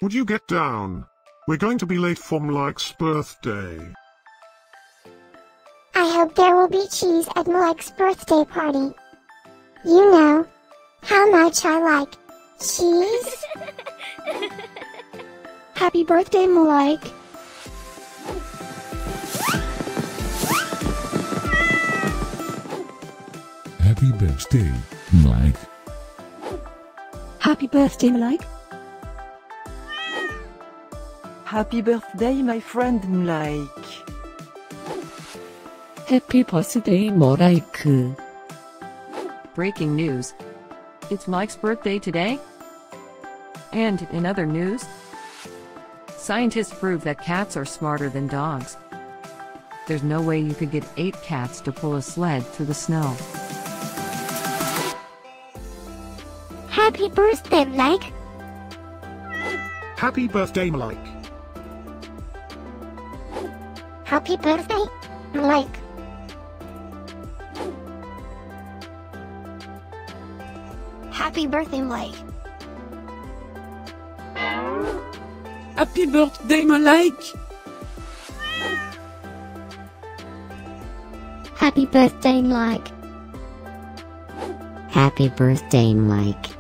Would you get down? We're going to be late for Melike's birthday. I hope there will be cheese at Melike's birthday party. You know how much I like cheese. Happy birthday, Melike. Happy birthday, Melike. Happy birthday, Melike. Happy birthday, my friend Melike. Happy birthday, Melike. Breaking news. It's Mike's birthday today. And in other news, scientists prove that cats are smarter than dogs. There's no way you could get 8 cats to pull a sled through the snow. Happy birthday, Melike. Happy birthday, Melike. Happy birthday, Melike. Happy birthday, Melike. Happy birthday, Melike. Happy birthday, Melike. Happy birthday, Melike.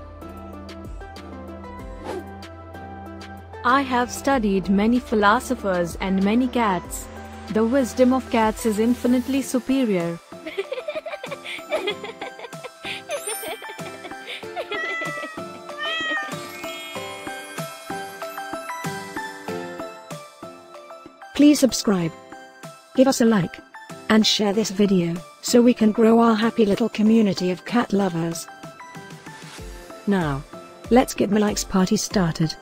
I have studied many philosophers and many cats. The wisdom of cats is infinitely superior. Please subscribe, give us a like, and share this video, so we can grow our happy little community of cat lovers. Now, let's get Melike's party started.